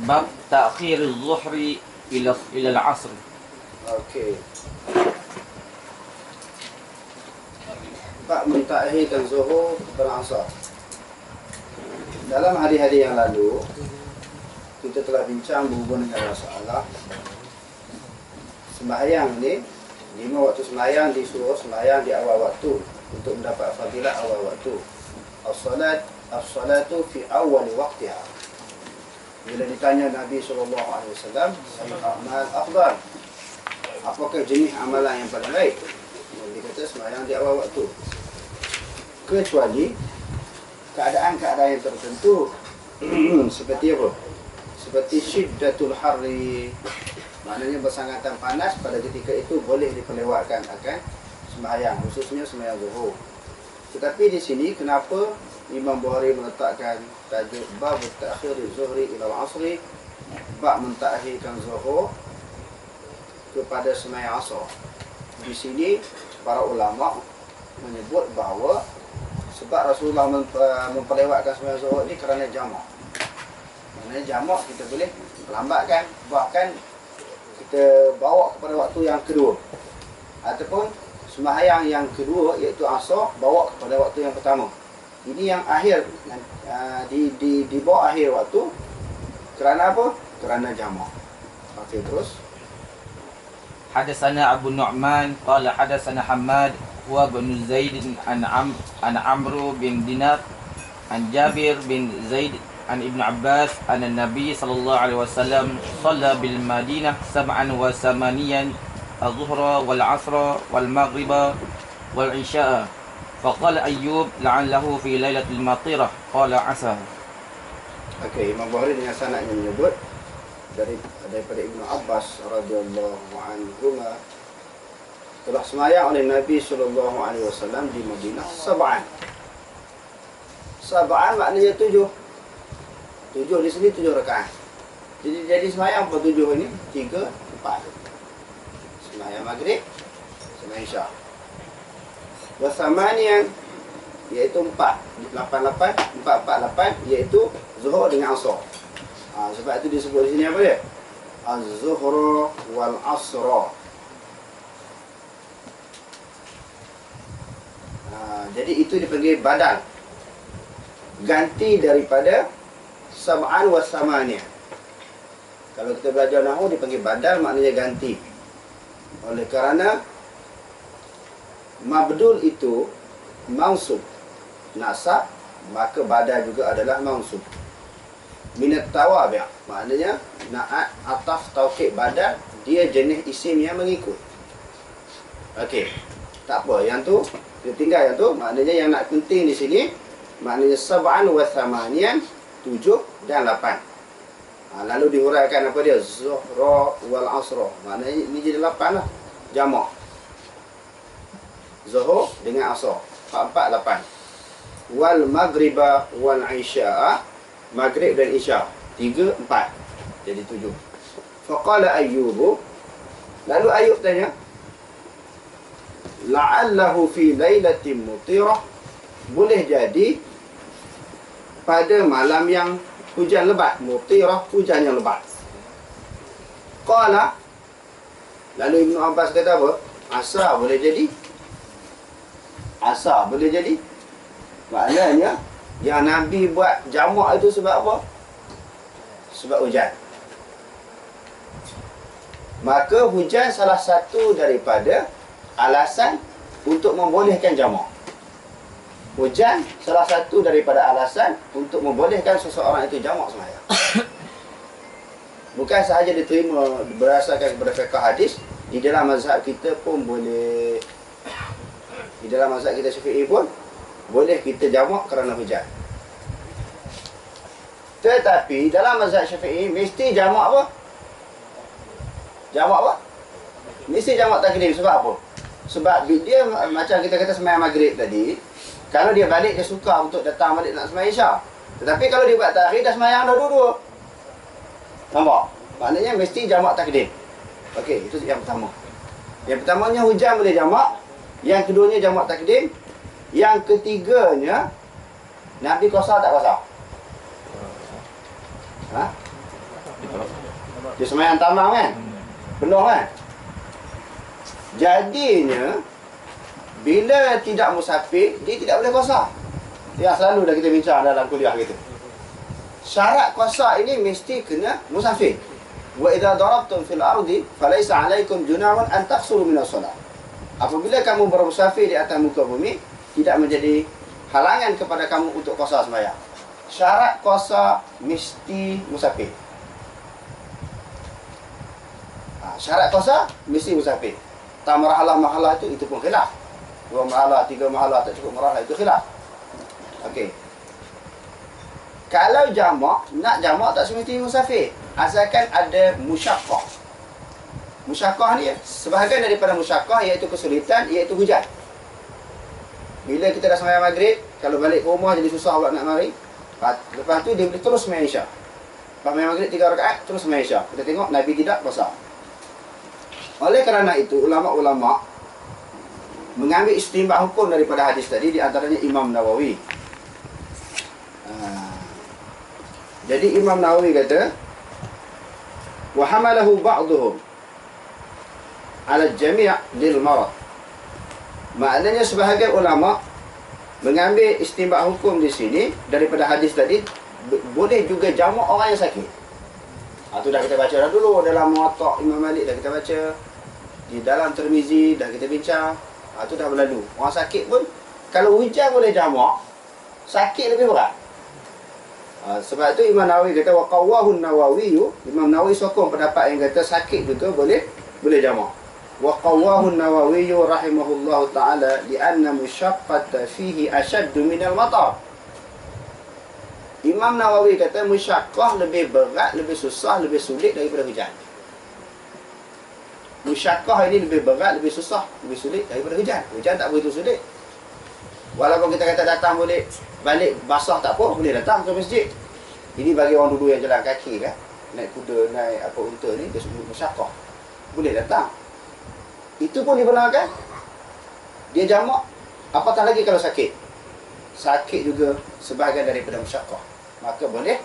Bab ta'khir az-zuhri ila al-'asr. Okey. Bab mentakhirkan zuhur kepada asar. Dalam hari-hari yang lalu kita telah bincang berhubung dengan masalah sembahyang ni, 5 waktu sembahyang disuruh sembahyang di awal waktu untuk mendapat fadilah awal waktu. As-salatu fi awal waqtiha. Bila ditanya Nabi SAW, amal afdal, apakah jenis amalan yang paling baik? Nabi kata sembahyang di awal waktu. Kecuali keadaan-keadaan yang tertentu seperti apa? Seperti syiddatul harri, maknanya bersangatan panas, pada ketika itu boleh diperlewatkan akan sembahyang, khususnya sembahyang zuhur. Tetapi di sini kenapa Imam Bukhari meletakkan tajuk bab ta'khir zuhri ila al-'asri, bab mentakhirkan zuhur kepada sembahyang asar. Di sini para ulama menyebut bahawa sebab Rasulullah memperlewatkan sembahyang zuhur ini kerana jamak. Maknanya jamak kita boleh lambatkan, bahkan kita bawa kepada waktu yang kedua, ataupun sembahyang yang kedua iaitu asar bawa kepada waktu yang pertama. Ini yang akhir, dibawa akhir waktu. Kerana apa? Kerana jamak. Okey, terus. Hadatsana Abu Nu'man qala hadatsana Hammad wa bin Zaid an Amr bin Dinar an Jabir bin Zaid an Ibn Abbas anna Nabi sallallahu alaihi wasallam shalla bil Madinah 87 al-zuhra wal 'asra wal maghriba wal 'isya'a. Faqala Ayyub la'allahu fi lailatul matirah qala 'asa. Okey, Imam Bukhari dengan sanadnya menyebut daripada Ibn Abbas radhiyallahu anhuma telah sembahyang oleh Nabi sallallahu alaihi wasallam di Madinah sab'an. Sab'an maknanya 7. 7 di sini 7 rakaat. Jadi sembahyang apa 7 ini? 3, 4. Sembahyang maghrib, sembahyang isyak. Wasamanian iaitu 4, 88, 448 iaitu zuhur dengan asar. Sebab itu disebut di sini apa dia? Az-zuhra wal asra. Jadi itu dipanggil badal, ganti daripada sab'an wa samanian. Kalau kita belajar nahwu dipanggil badal, maknanya ganti. Oleh kerana mabdul itu mansub, nasab, maka badal juga adalah mansub. Minat tawabi', maknanya naat, ataf, taukid, badal, dia jenis isim yang mengikut. Okey, tak apa, yang tu kita tinggal yang tu. Maknanya yang nak penting di sini maknanya sab'an wa thamanian, 7 dan 8. Lalu dihuraikan apa dia? Zuhra wal asra. Maknanya ini jadi 8 lah, jamak. Zuhur dengan asar, 4, 8. Wal maghriba wal isya'a, maghrib dan isya', 3, 4. Jadi 7. Faqala Ayyub, lalu Ayyub tanya, la'allahu fi lailatin mutirah, boleh jadi pada malam yang hujan lebat. Mutirah, hujan yang lebat. Qala, lalu Ibn Abbas kata apa? Asa, boleh jadi. Asa, boleh jadi. Maknanya yang Nabi buat jamak itu sebab apa? Sebab hujan. Maka hujan salah satu daripada alasan untuk membolehkan jamak. Hujan salah satu daripada alasan untuk membolehkan seseorang itu jamak sembahyang. Bukan sahaja diterima berdasarkan kepada fiqh hadis, di dalam mazhab kita pun boleh. Di dalam mazhab kita Syafi'i pun boleh kita jamak kerana hujan. Tetapi dalam mazhab Syafi'i mesti jamak apa? Jamak apa? Mesti jamak takdim. Sebab apa? Sebab dia macam kita kata sembahyang maghrib tadi, kalau dia balik dia suka untuk datang balik nak sembahyang Isyak. Tetapi kalau dia buat takhir dah sembahyang dah dua-dua. Nampak? Maknanya mesti jamak takdim. Okey, itu yang pertama. Yang pertamanya hujan boleh jamak, yang keduanya jamak takdim, yang ketiganya Nabi qasar tak qasar? Ha? Dia sembahyang tamam kan? Penuh kan? Jadinya bila tidak musafir, dia tidak boleh qasar. Yang selalu dah kita bincang dalam kuliah kita. Syarat qasar ini mesti kena musafir. Wa idza darabtum fil ardi falaysa 'alaikum junahun an taqsuru min as-salat. Apabila kamu bermusafir di atas muka bumi, tidak menjadi halangan kepada kamu untuk qasar sembahyang. Syarat qasar mesti musafir. Syarat qasar mesti musafir. Tak marhalah itu pun khilaf. 2 marhalah, 3 marhalah tak cukup marhalah, itu khilaf. Okey. Kalau jamak, nak jamak tak semestinya musafir. Asalkan ada musyaqqah. Musyaqqah ni sebahagian daripada musyaqqah iaitu kesulitan, iaitu hujan. Bila kita dah sembahyang maghrib, kalau balik ke rumah jadi susah pula nak mari. Lepas tu dia boleh terus sembahyang Isyak. Lepas sembahyang maghrib 3 rakaat terus sembahyang Isyak. Kita tengok Nabi tidak qasar. Oleh kerana itu ulama-ulama mengambil istinbat hukum daripada hadis tadi, di antaranya Imam Nawawi. Jadi Imam Nawawi kata, wa hamalahu ba'dhum 'ala al-jami' lil marad. Maknanya sebahagian ulama mengambil istinbat hukum di sini daripada hadis tadi, boleh juga jamak orang yang sakit. Itu dah kita baca dah dulu dalam Muwatta' Imam Malik, dah kita baca di dalam Tirmizi, dah kita bincang. Itu dah berlalu. Orang sakit pun kalau hujan boleh jamak, sakit lebih berat. Sebab itu Imam Nawawi kata wa qawwahu an-Nawawi, Imam Nawawi sokong pendapat yang kata sakit juga boleh jamak. Wa qawwahu an-Nawawi rahimahullahu taala li'anna musyaqqata fihi ashaddu min al-matar. Imam Nawawi kata musyaqqah lebih berat, lebih susah, lebih sulit daripada hujan. Musyaqqah ini lebih berat, lebih susah, lebih sulit daripada hujan. Hujan tak begitu sulit. Walaupun kita kata datang boleh balik basah tak apa, boleh datang ke masjid. Ini bagi orang dulu yang jalan kaki kan, naik kuda, naik apa unta ni, dia sebut musyaqqah. Boleh datang. Itu pun dibenarkan. Dia jamak. Apatah lagi kalau sakit. Sakit juga sebahagian daripada musyaqqah. Maka boleh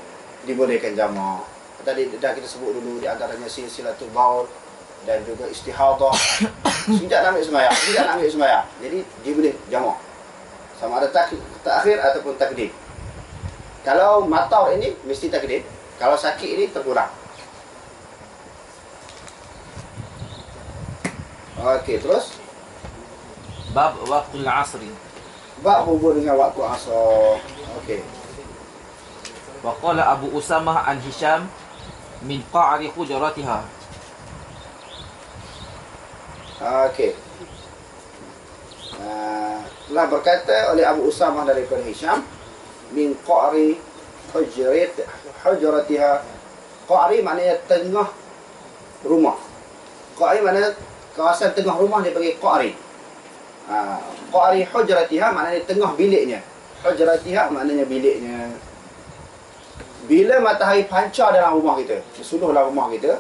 dibolehkan jamak. Tadi dah kita sebut dulu, di antaranya silsilatul baul dan juga istihadah. Tidak nak ambil sembahyang. Jadi dia boleh jamak. Sama ada takhir ataupun takdim. Kalau matar ini mesti takdim. Kalau sakit ini terkurang. Okey, terus Bab waktu al-asri. bab hubung dengan waktu asar. Okey. Wa qala Abu Usamah an Hisham min qa'ri hujratiha. Okey. Telah berkata oleh Abu Usamah daripada Hisham min qa'ri hujratiha. Qa'ri maknanya tengah rumah. Qa'ri maknanya kawasan tengah rumah dia panggil qa'ri. Qa'ri hujratiha maknanya tengah biliknya. Hujratiha maknanya biliknya. Bila matahari pancar dalam rumah kita, suluh dalam rumah kita,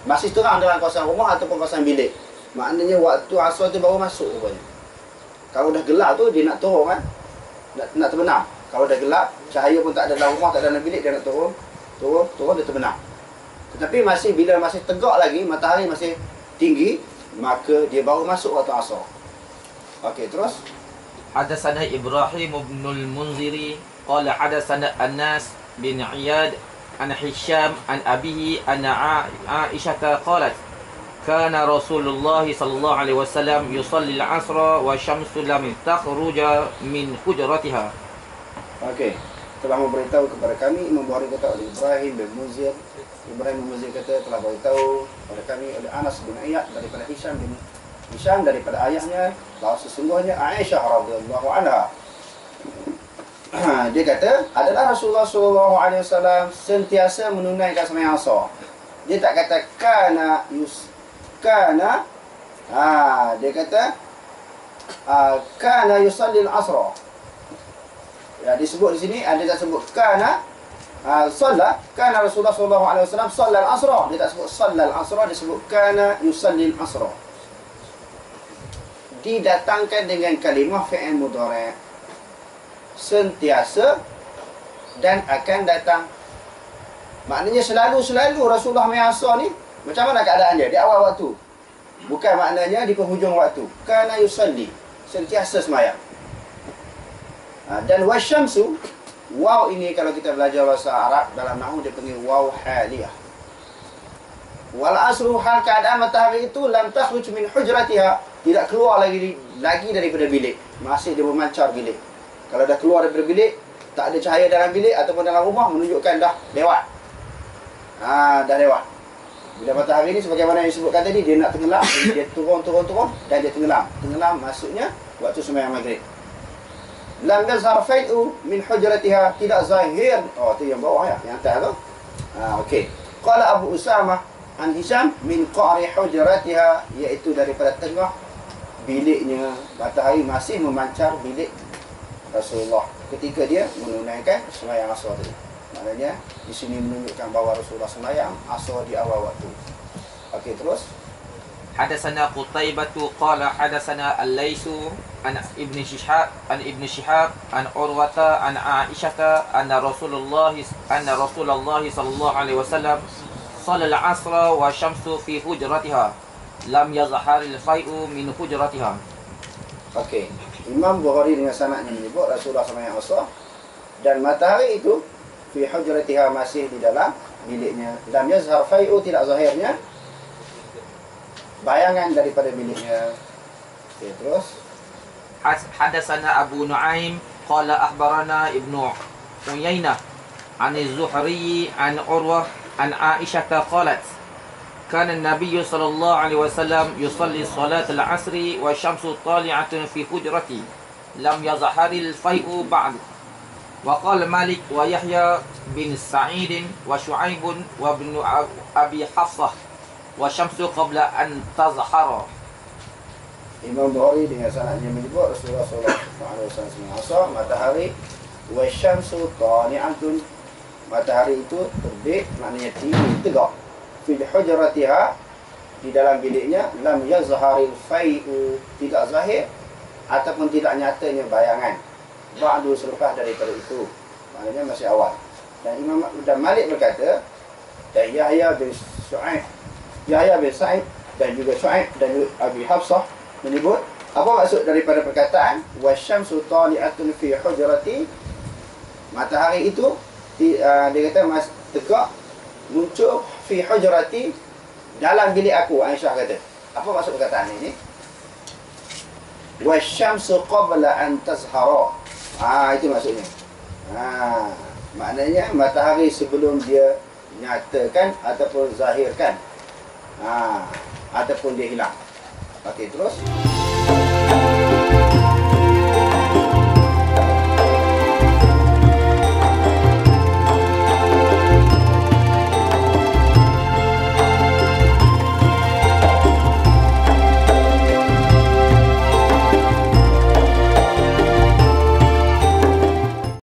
masih terang dalam kawasan rumah ataupun kawasan bilik, maknanya waktu asar tu baru masuk rupanya. Kalau dah gelap tu dia nak turun kan, nak terbenam. Kalau dah gelap, cahaya pun tak ada dalam rumah, tak ada dalam bilik, dia nak turun dia terbenam. Tetapi bila masih tegak lagi, matahari masih tinggi, maka dia baru masuk waktu asar. Okey, terus Hadatsana Ibrahim bin al-Munziri qala hadatsana Anas bin Iyad عن هشام عن أبيه أن عائشة قالت كان رسول الله صلى الله عليه وسلم يصلي العصر والشمس لم تخرج من حجرتها. Okey. Telah memberitahu kepada kami, Imam Bukhari kata oleh Ibrahim bin Munzir. Ibrahim bin Munzir kata telah beritahu kepada kami oleh Anas bin Ayyad daripada Hisham daripada ayahnya bahawa sesungguhnya Aisyah radhiyallahu anha dia kata adalah Rasulullah sallallahu alaihi wasallam sentiasa menunaikan sembahyang asar. Dia tak kata dia kata kana yusalli al-asra. Ya, disebut di sini ada tak sebut kana kana Rasulullah sallallahu alaihi wasallam shalla al-asra. Dia tak sebut shalla al-asra, dia sebut kana yusalli al-asra. Didatangkan dengan kalimah fi'il mudhari' sentiasa dan akan datang. Maknanya selalu Rasulullah asar ni macam mana keadaan dia di awal waktu. Bukan maknanya di penghujung waktu. Kana yusalli, sentiasa sembahyang. Dan wasyamsu, waw ini kalau kita belajar bahasa Arab dalam nahwu dia panggil waw haliyah. Wal asru, hal keadaan matahari itu lam takhruj min hujratiha, tidak keluar lagi daripada bilik, masih dia memancar bilik. Kalau dah keluar daripada bilik, tak ada cahaya dalam bilik ataupun dalam rumah, menunjukkan dah lewat. Dah lewat. Bila matahari ni sebagaimana yang disebutkan tadi, dia nak tenggelam, dia turun dan dia tenggelam. Tenggelam maksudnya waktu sembahyang maghrib. Lam yazhar fai'u min hujratiha, tidak zahir. Oh, tu yang bawah ya, yang atas tu. Okey. Qala Abu Usamah an Hisham min qa'ri hujratiha, iaitu daripada tengah biliknya matahari masih memancar bilik Rasulullah ketika dia menunaikan sembahyang asar tadi. Maknanya di sini menunjukkan bahawa Rasulullah sembahyang asar di awal waktu. Okey, terus. حدثنا قتيبة قال حدثنا الليث عن ابن شهاب عن عروة عن عائشة أن رسول الله صلى الله عليه وسلم صلى العصر والشمس في حجرتها لم يظهر الفيء من حجرتها. Okey, Imam Bukhari dengan sanadnya menyebut Rasulullah sembahyang asar dan matahari itu fi hujratiha, masih di dalam biliknya. Lam yazhar fai'u, tidak zahirnya bayangan daripada biliknya. Okey, terus. حدثنا أبو نعيم قال أخبرنا ابن عيينة عن الزهري عن عروة عن عائشة قالت كان النبي صلى الله عليه وسلم يصلي صلاة العصر والشمس طالعة في حجرتي لم يظهر الفيء بعد. وقال مالك ويحيى بن سعيد وشعيب وابن أبي حفصة والشمس قبل أن تظهر. Imam Bukhari dengan sanadnya menyebut Rasulullah SAW sembahyang asar, matahari wasyamsu tali'atun, matahari itu terbit, maknanya tinggi tegak, fi hujratiha, di dalam biliknya, lam yazharil fai'u, tidak zahir ataupun tidak nyatanya bayangan ba'du, selepas daripada itu, maknanya masih awal. Dan Imam Malik berkata, dan Yahya bin Sa'id dan juga Shu'aib dan juga Abi Hafsah menyebut, apa maksud daripada perkataan wasyamsu tali'atun fi hujrati, matahari itu dia kata tegak muncul fi hujrati, dalam bilik aku. Aisyah kata, apa maksud perkataan ini? Wasyamsu qabla an tazhara, itu maksudnya. Maknanya matahari sebelum dia nyatakan ataupun zahirkan, ataupun dia hilang. Okey, terus.